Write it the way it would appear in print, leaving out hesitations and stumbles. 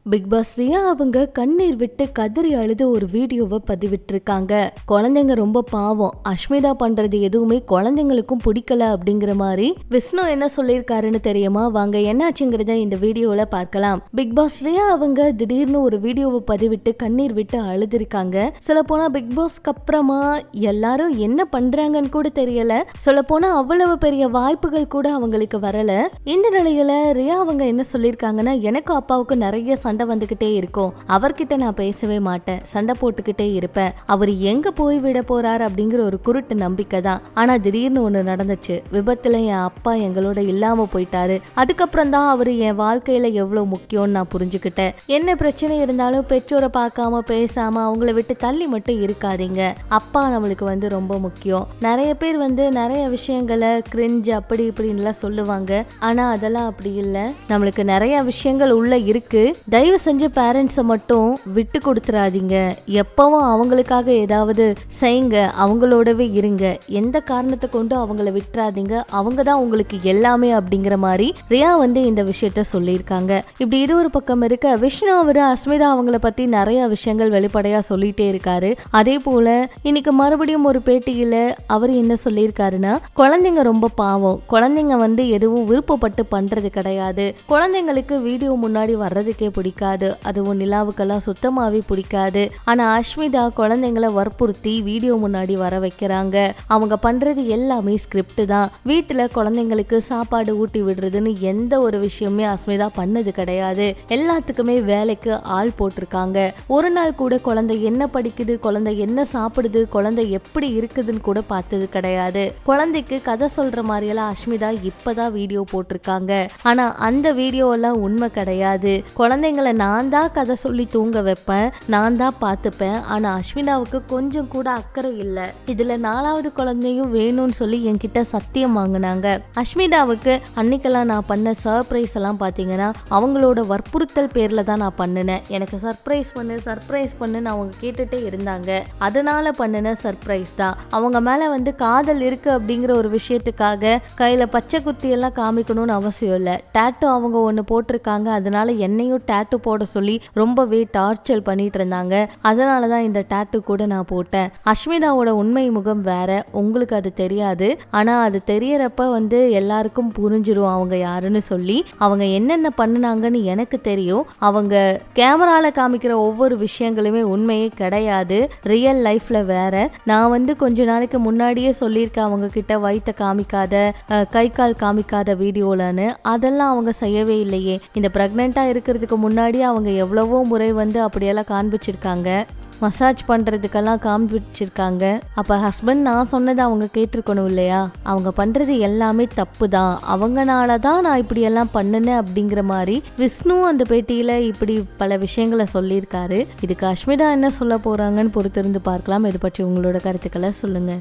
Big pass Riya அவங்க கண்ணீர் விட்டு கதறி அழுது ஒரு வீடியோவை பதிவிட்டிருக்காங்க. குழந்தைங்க ரொம்ப பாவம், அஷ்மிதா பண்றது எதுவுமே குழந்தைங்களுக்கும் பிடிக்கல அப்படிங்கிற மாதிரி விஷ்ணு என்ன சொல்லியிருக்காருன்னு தெரியுமா? வாங்க என்னாச்சுங்கிறத இந்த வீடியோல பார்க்கலாம். பிக் பாஸ் ரியா அவங்க திடீர்னு ஒரு வீடியோவை பதிவிட்டு கண்ணீர் விட்டு அழுதுருக்காங்க. சொல்ல போனா பிக் பாஸ்க்கு அப்புறமா எல்லாரும் என்ன பண்றாங்கன்னு கூட தெரியல. சொல்ல போனா அவ்வளவு பெரிய வாய்ப்புகள் கூட அவங்களுக்கு வரல. இந்த நிலையில ரியா அவங்க என்ன சொல்லியிருக்காங்கன்னா, எனக்கு அப்பாவுக்கு நிறைய சண்டை வந்துகிட்டே இருக்கும், அவர்கிட்ட நான் பேசவே மாட்டேன், சண்டை போட்டுக்கிட்டே இருப்பேன், அவர் எங்க போய் விட போறாரு அப்படிங்கிற ஒரு குருட்டு நம்பிக்கை தான். ஆனா திடீர்னு ஒண்ணு நடந்துச்சு, விபத்துல என் அப்பா எங்களோட இல்லாம போயிட்டாரு. அதுக்கப்புறம் தான் அவரு என் வாழ்க்கையில எவ்வளவு முக்கியம்னு நான் புரிஞ்சுக்கிட்டேன். என்ன பிரச்சனை இருந்தாலும் பெற்றோரை பார்க்காம பேசாம அவங்கள விட்டு தள்ளி மட்டும் இருக்காதீங்க, அப்பா நம்மளுக்கு ரொம்ப முக்கியம். நிறைய பேர் நிறைய விஷயங்களை கிரிஞ்ச் அப்படி இப்படின்லாம் சொல்லுவாங்க, ஆனா அதெல்லாம் அப்படி இல்லை. நம்மளுக்கு நிறைய விஷயங்கள் உள்ள இருக்கு. தயவு செஞ்சு பேரண்ட்ஸை மட்டும் விட்டு கொடுத்துறாதீங்க. எப்பவும் அவங்களுக்காக ஏதாவது செய்யுங்க, அவங்களோடவே இருங்க. எந்த காரணத்தை கொண்டு அவங்கள விட்டுறாதீங்க, அவங்க தான் உங்களுக்கு எல்லாமே அப்படிங்கிற மாதிரி ரியா இந்த விஷயத்த சொல்லியிருக்காங்க. இப்படி இது ஒரு பக்கம் இருக்க, விஷ்ணு அவரு அஸ்மிதா அவங்கள பத்தி நிறைய விஷயங்கள் வெளிப்படையா சொல்லிட்டே இருக்காரு. அதே போல இன்னைக்கு மறுபடியும் ஒரு பேட்டியில அவர் என்ன சொல்லியிருக்காருன்னா, குழந்தைங்க ரொம்ப பாவம், குழந்தைங்க எதுவும் விருப்பப்பட்டு பண்றது கிடையாது, குழந்தைங்களுக்கு வீடியோ முன்னாடி வர்றதுக்கே பிடிக்காது, அதுவும் நிலாவுக்கெல்லாம் சுத்தமாவே பிடிக்காது. ஆனா அஷ்மிதா குழந்தைங்களை வற்புறுத்தி வீடியோ முன்னாடி வர வைக்கிறாங்க. அவங்க பண்றது எல்லாமே ஸ்கிரிப்ட் தான். வீட்டுல குழந்தைங்களுக்கு சாப்பாடு ஊட்டி விடுறதுன்னு எந்த ஒரு விஷயமே அஸ்மிதா பண்ணது கிடையாது. எல்லாத்துக்குமே வேலைக்கு ஆள் போட்டிருக்காங்க. ஒரு நாள் கூட குழந்தை என்ன படிக்குது, குழந்தை என்ன சாப்பிடுது, குழந்தை எப்படி இருக்குதுன்னு கூட பார்த்தது கிடையாது. குழந்தைக்கு கதை சொல்ற மாதிரியெல்லாம் அஷ்மிதா இப்பதான் வீடியோ போட்டிருக்காங்க. ஆனா அந்த வீடியோ எல்லாம் உண்மை கிடையாது. குழந்தைங்களை நான் தான் கதை சொல்லி தூங்க வைப்பேன், நான் தான் பார்த்துப்பேன். ஆனா அஸ்மிதாவுக்கு கொஞ்சம் கூட அக்கறை இல்லை. இதுல 4வது குழந்தையும் வேணும்னு சொல்லி என்கிட்ட சத்தியம் வாங்கினாங்க. அஸ்மிதாவுக்கு அன்னைக்கெல்லாம் நான் பண்ண சர்ப்ரைஸ் எல்லாம் பாத்தீங்கன்னா அவங்களோட வற்புறுத்தல் பேர்ல தான் நான் பண்ணினேன். எனக்கு சர்ப்ரைஸ் பண்ணுன்னு அவங்க கேட்டுட்டே இருந்தாங்க, அதனால பண்ணின சர்ப்ரைஸ் தான். அவங்க மேல காதல் இருக்கு அப்படிங்கிற ஒரு விஷயத்துக்காக கையில பச்சை குத்தி எல்லாம் காமிக்கணும்னு அவசியம் இல்லை. டேட்டோ அவங்க ஒன்று போட்டிருக்காங்க, அதனால என்னையும் டேட்டு போட சொல்லி ரொம்பவே டார்ச்சர் பண்ணிட்டு இருந்தாங்க. அதனால தான் இந்த டேட்டு கூட நான் போட்டேன். அஷ்மிதாவோட உண்மை முகம் வேற, உங்களுக்கு அது தெரியாது. ஆனா அது தெரியறப்ப எல்லாருக்கும் புரிஞ்சிரும் அவங்க யாருன்னு சொல்லி. அவங்க என்னென்ன பண்ணுனாங்கன்னு எனக்கு தெரியும். அவங்க கேமரால காமிக்கிற ஒவ்வொரு விஷயங்களுமே உண்மையே கிடையாது, ரியல் லைஃப்ல வேற. நான் கொஞ்ச நாளைக்கு முன்னாடியே சொல்லியிருக்கேன் அவங்க கிட்ட வயிற்ற காமிக்காத, கை கால் காமிக்காத வீடியோலன்னு. அதெல்லாம் அவங்க செய்யவே இல்லையே. இந்த பிரெக்னெண்டா இருக்கிறதுக்கு முன்னாடி அவங்க எவ்வளவோ முறை அப்படியெல்லாம் காண்பிச்சிருக்காங்க, மசாஜ் பண்றதுக்கெல்லாம் காமிச்சிருக்காங்க. அப்ப ஹஸ்பண்ட் நான் சொன்னதை அவங்க கேட்டிருக்கணும் இல்லையா? அவங்க பண்றது எல்லாமே தப்பு தான், அவங்கனால தான் நான் இப்படி எல்லாம் பண்ணினேன் அப்படிங்கிற மாதிரி விஷ்ணு அந்த பேட்டியில இப்படி பல விஷயங்களை சொல்லியிருக்காரு. இதுக்கு அஷ்மிதா என்ன சொல்ல போறாங்கன்னு பொறுத்திருந்து பார்க்கலாம். இது பற்றி உங்களோட கருத்துக்களை சொல்லுங்க.